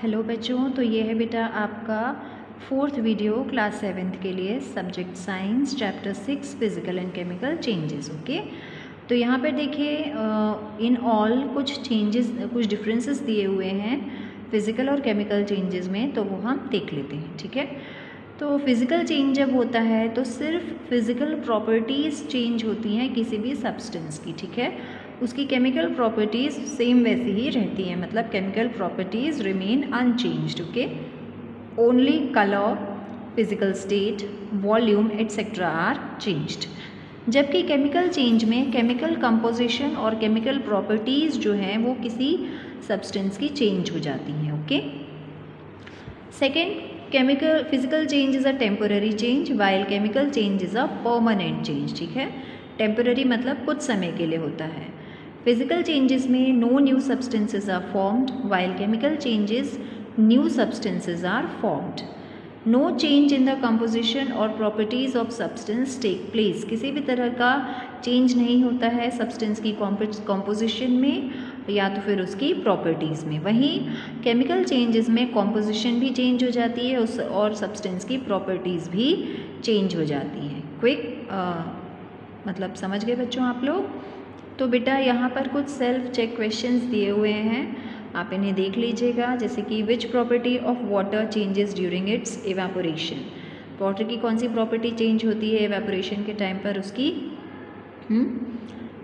Hello बच्चों, तो ये है बेटा आपका फोर्थ वीडियो क्लास 7th के लिए subject science chapter 6 physical and chemical changes. Okay, तो यहाँ पर देखिए इन ऑल कुछ चेंजेस, कुछ डिफरेंसेस दिए हुए हैं फिजिकल और केमिकल चेंजेस में, तो वो हम देख लेते हैं। ठीक है, तो फिज़िकल चेंज जब होता है तो सिर्फ फिज़िकल प्रॉपर्टीज़ चेंज होती हैं किसी भी सब्सटेंस की। ठीक है, उसकी केमिकल प्रॉपर्टीज़ सेम वैसी ही रहती हैं, मतलब chemical properties remain unchanged. Okay, only colour, physical state, volume etcetera are changed. जबकि केमिकल चेंज में केमिकल कंपोजिशन और केमिकल प्रॉपर्टीज़ जो हैं वो किसी सब्सटेंस की चेंज हो जाती हैं। Okay, second, chemical physical change is a temporary change while chemical change is a permanent change. ठीक है, टेम्पोररी मतलब कुछ समय के लिए होता है। फिजिकल चेंजेस में no new substances are formed while chemical changes new substances are formed. No change in the composition और properties of substance take place. किसी भी तरह का चेंज नहीं होता है सब्सटेंस की कॉम्पोजिशन में या तो फिर उसकी प्रॉपर्टीज़ में। वहीं केमिकल चेंजेस में कॉम्पोजिशन भी चेंज हो जाती है और सब्सटेंस की प्रॉपर्टीज़ भी चेंज हो जाती हैं। क्विक मतलब समझ गए बच्चों आप लोग? तो बेटा यहाँ पर कुछ सेल्फ चेक क्वेश्चंस दिए हुए हैं, आप इन्हें देख लीजिएगा। जैसे कि which property of water changes during its evaporation. Water की कौन सी प्रॉपर्टी चेंज होती है इवेपोरेशन के टाइम पर? उसकी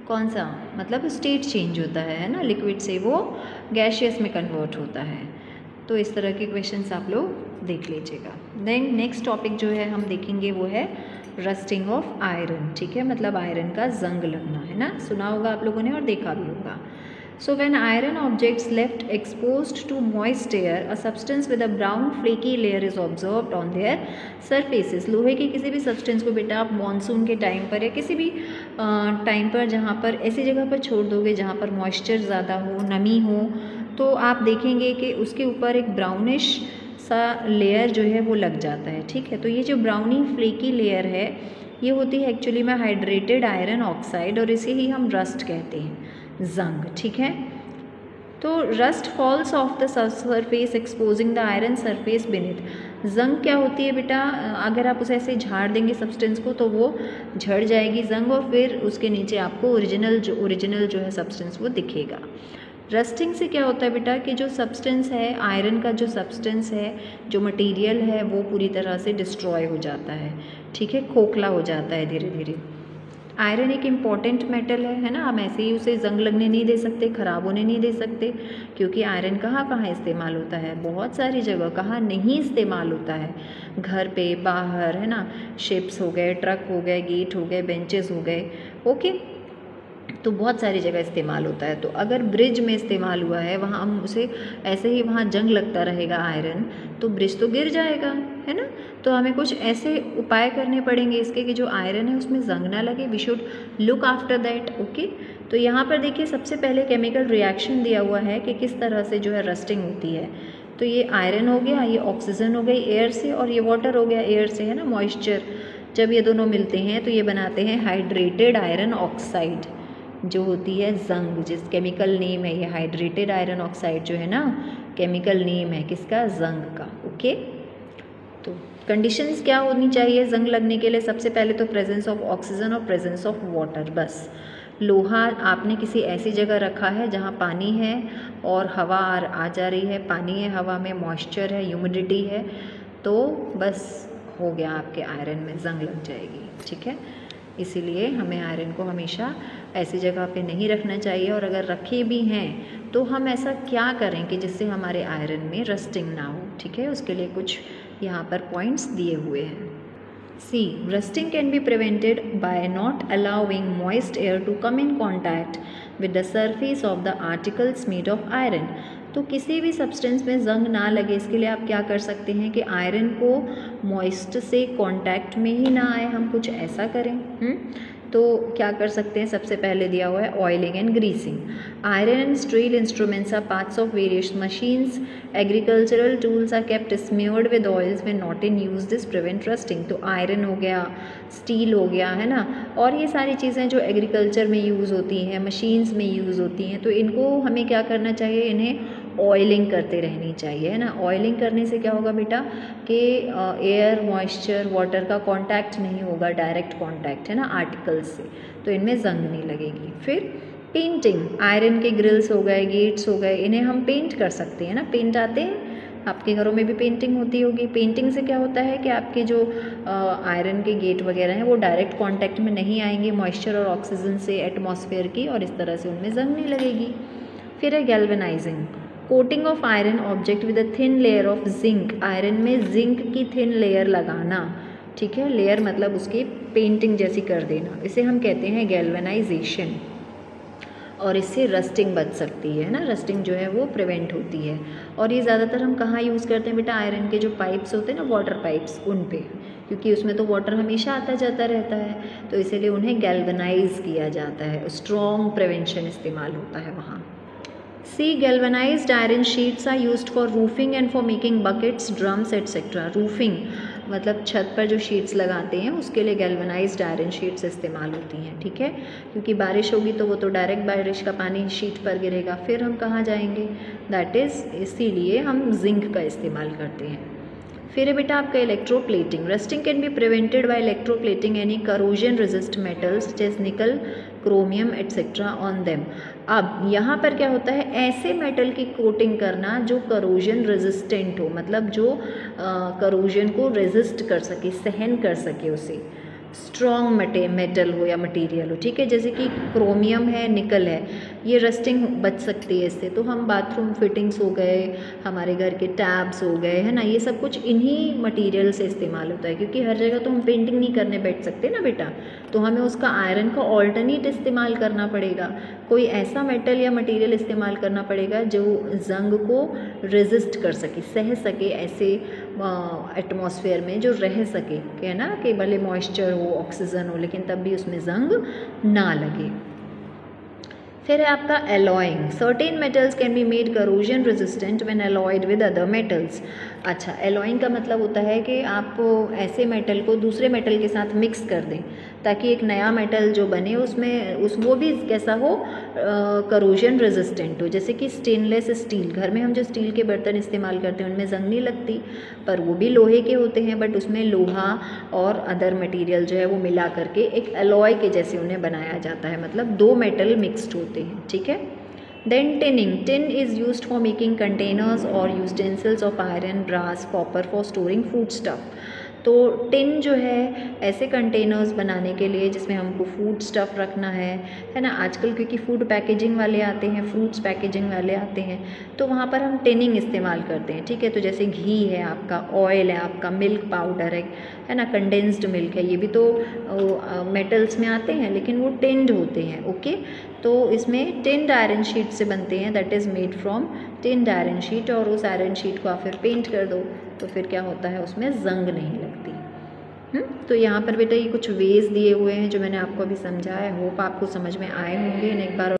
कौन सा, मतलब स्टेट चेंज होता है ना, लिक्विड से वो गैशियस में कन्वर्ट होता है। तो इस तरह के क्वेश्चंस आप लोग देख लीजिएगा। देन नेक्स्ट टॉपिक जो है हम देखेंगे वो है रस्टिंग ऑफ आयरन। ठीक है, मतलब आयरन का जंग लगना, है ना, सुना होगा आप लोगों ने और देखा भी होगा। So when iron objects left exposed to moist air, a substance with a brown flaky layer is observed on their surfaces. लोहे के किसी भी सब्सटेंस को बेटा आप मानसून के टाइम पर या किसी भी टाइम पर जहाँ पर ऐसी जगह पर छोड़ दोगे जहाँ पर मॉइस्चर ज़्यादा हो, नमी हो, तो आप देखेंगे कि उसके ऊपर एक ब्राउनिश सा लेयर जो है वो लग जाता है। ठीक है, तो ये जो ब्राउनी फ्लेकी लेयर है ये होती है एक्चुअली में हाइड्रेटेड आयरन ऑक्साइड, और इसे ही हम रस्ट कहते हैं, जंग। ठीक है, तो rust falls off the surface exposing the iron surface beneath. जंग क्या होती है बेटा? अगर आप उसे ऐसे झाड़ देंगे सब्सटेंस को तो वो झड़ जाएगी जंग, और फिर उसके नीचे आपको ओरिजिनल जो है सब्सटेंस वो दिखेगा। रस्टिंग से क्या होता है बेटा कि जो सब्सटेंस है, आयरन का जो सब्सटेंस है, जो मटेरियल है, वो पूरी तरह से डिस्ट्रॉय हो जाता है। ठीक है, खोखला हो जाता है धीरे धीरे। आयरन एक इम्पॉर्टेंट मेटल है ना, हम ऐसे ही उसे जंग लगने नहीं दे सकते, ख़राब होने नहीं दे सकते, क्योंकि आयरन कहाँ कहाँ इस्तेमाल होता है, बहुत सारी जगह। कहाँ नहीं इस्तेमाल होता है? घर पे, बाहर, है ना, शिप्स हो गए, ट्रक हो गए, गेट हो गए, बेंचेस हो गए। ओके, तो बहुत सारी जगह इस्तेमाल होता है। तो अगर ब्रिज में इस्तेमाल हुआ है, वहाँ हम उसे ऐसे ही वहाँ जंग लगता रहेगा आयरन, तो ब्रिज तो गिर जाएगा, है ना। तो हमें कुछ ऐसे उपाय करने पड़ेंगे इसके कि जो आयरन है उसमें जंग ना लगे। We should look after that. Okay, तो यहाँ पर देखिए सबसे पहले केमिकल रिएक्शन दिया हुआ है कि किस तरह से जो है रस्टिंग होती है। तो ये आयरन हो गया, ये ऑक्सीजन हो गई एयर से, और ये वाटर हो गया एयर से, है ना, मॉइस्चर। जब ये दोनों मिलते हैं तो ये बनाते हैं हाइड्रेटेड आयरन ऑक्साइड, जो होती है जंग, जिस केमिकल नेम है ये हाइड्रेटेड आयरन ऑक्साइड जो है ना, केमिकल नेम है किसका? जंग का। ओके, तो कंडीशंस क्या होनी चाहिए जंग लगने के लिए? सबसे पहले तो प्रेजेंस ऑफ ऑक्सीजन और प्रेजेंस ऑफ वाटर। बस लोहा आपने किसी ऐसी जगह रखा है जहाँ पानी है और हवा आ जा रही है, पानी है, हवा में मॉइस्चर है, ह्यूमिडिटी है, तो बस हो गया, आपके आयरन में जंग लग जाएगी। ठीक है, इसीलिए हमें आयरन को हमेशा ऐसी जगह पे नहीं रखना चाहिए, और अगर रखे भी हैं तो हम ऐसा क्या करें कि जिससे हमारे आयरन में रस्टिंग ना हो। ठीक है, उसके लिए कुछ यहाँ पर पॉइंट्स दिए हुए हैं। C, rusting can be prevented by not allowing moist air to come in contact with the surface of the articles made of iron. तो किसी भी सब्सटेंस में जंग ना लगे इसके लिए आप क्या कर सकते हैं कि आयरन को मॉइस्ट से कांटेक्ट में ही ना आए, हम कुछ ऐसा करें। तो क्या कर सकते हैं? सबसे पहले दिया हुआ है oiling and greasing. Iron and steel instruments are parts of various machines. Agricultural tools are kept smeared with oils when not in use, this prevent rusting. तो आयरन हो गया, स्टील हो गया, है ना, और ये सारी चीज़ें जो एग्रीकल्चर में यूज़ होती हैं, मशीन्स में यूज़ होती हैं, तो इनको हमें क्या करना चाहिए? इन्हें ऑयलिंग करते रहनी चाहिए, है ना। ऑयलिंग करने से क्या होगा बेटा कि एयर, मॉइस्चर, वाटर का कांटेक्ट नहीं होगा, डायरेक्ट कांटेक्ट, है ना, आर्टिकल्स से, तो इनमें जंग नहीं लगेगी। फिर पेंटिंग, आयरन के ग्रिल्स हो गए, गेट्स हो गए, इन्हें हम पेंट कर सकते हैं ना। पेंट आते हैं, आपके घरों में भी पेंटिंग होती होगी। पेंटिंग से क्या होता है कि आपके जो आयरन के गेट वगैरह हैं वो डायरेक्ट कांटेक्ट में नहीं आएंगे मॉइस्चर और ऑक्सीजन से, एटमॉस्फेयर की, और इस तरह से उनमें जंग नहीं लगेगी। फिर है galvanising, coating of iron object with a thin layer of zinc, iron में जिंक की थिन लेयर लगाना, ठीक है। लेयर मतलब उसकी पेंटिंग जैसी कर देना, इसे हम कहते हैं गैल्वेनाइजेशन। और इससे रस्टिंग बच सकती है ना, रस्टिंग जो है वो प्रिवेंट होती है। और ये ज़्यादातर हम कहाँ यूज़ करते हैं बेटा, आयरन के जो पाइप्स होते हैं ना, वाटर पाइप्स, उन पे, क्योंकि उसमें तो वाटर हमेशा आता जाता रहता है, तो इसीलिए उन्हें गैल्वेनाइज किया जाता है, स्ट्रॉन्ग प्रिवेंशन इस्तेमाल होता है वहाँ। C galvanised iron sheets are used for roofing and for making buckets, drums etcetera. Roofing मतलब छत पर जो शीट्स लगाते हैं उसके लिए गैल्वेनाइज्ड आयरन शीट्स इस्तेमाल होती हैं, ठीक है, क्योंकि बारिश होगी तो वो तो डायरेक्ट बारिश का पानी शीट पर गिरेगा, फिर हम कहाँ जाएंगे, दैट इज़ इसीलिए हम जिंक का इस्तेमाल करते हैं। फिर है बेटा आपका electroplating, rusting can be prevented bye electroplating any corrosion resist metals जैसे निकल, क्रोमियम एट्सेट्रा ऑन देम। अब यहाँ पर क्या होता है, ऐसे मेटल की कोटिंग करना जो करोजन रेजिस्टेंट हो, मतलब जो करोजन को रेजिस्ट कर सके, सहन कर सके, उसे स्ट्रॉन्ग मेटल हो या मटेरियल हो, ठीक है, जैसे कि क्रोमियम है, निकल है, ये रस्टिंग बच सकती है इससे। तो हम बाथरूम फिटिंग्स हो गए, हमारे घर के टैब्स हो गए, है ना, ये सब कुछ इन्हीं मटेरियल से इस्तेमाल होता है, क्योंकि हर जगह तो हम पेंटिंग नहीं करने बैठ सकते ना बेटा, तो हमें उसका आयरन का ऑल्टरनेट इस्तेमाल करना पड़ेगा, कोई ऐसा मेटल या मटेरियल इस्तेमाल करना पड़ेगा जो जंग को रेजिस्ट कर सके, सह सके, ऐसे एटमॉस्फेयर में जो रह सके, है ना, कि भले मॉइस्चर हो, ऑक्सीजन हो, लेकिन तब भी उसमें जंग ना लगे। फिर है आपका alloying, certain metals can be made corrosion resistant when alloyed with other metals. अच्छा, एलॉइंग का मतलब होता है कि आप ऐसे मेटल को दूसरे मेटल के साथ मिक्स कर दें ताकि एक नया मेटल जो बने उसमें वो भी कैसा हो, करोजन रेजिस्टेंट हो। जैसे कि स्टेनलेस स्टील, घर में हम जो स्टील के बर्तन इस्तेमाल करते हैं उनमें जंग नहीं लगती, पर वो भी लोहे के होते हैं, बट उसमें लोहा और अदर मटेरियल जो है वो मिला करके एक एलॉय के जैसे उन्हें बनाया जाता है, मतलब दो मेटल मिक्सड होते हैं, ठीक है। Then tinning, tin is used for making containers और utensils of iron, brass, copper for storing food stuff. तो टिन जो है ऐसे कंटेनर्स बनाने के लिए जिसमें हमको फूड स्टफ़ रखना है ना, आजकल क्योंकि फूड पैकेजिंग वाले आते हैं, फ्रूट्स पैकेजिंग वाले आते हैं, तो वहाँ पर हम टिनिंग इस्तेमाल करते हैं, ठीक है। तो जैसे घी है आपका, ऑयल है आपका, मिल्क पाउडर है ना, कंडेंस्ड मिल्क है, ये भी तो मेटल्स में आते हैं लेकिन वो टिन्ड होते हैं, ओके। तो इसमें टिन्ड आयरन शीट से बनते हैं, that is made from tinned iron sheet, और उस आयरन शीट को आप फिर पेंट कर दो तो फिर क्या होता है, उसमें जंग नहीं लगती। तो यहाँ पर बेटा ये कुछ वेज दिए हुए हैं जो मैंने आपको अभी समझाया, होप आपको समझ में आए होंगे। एक बार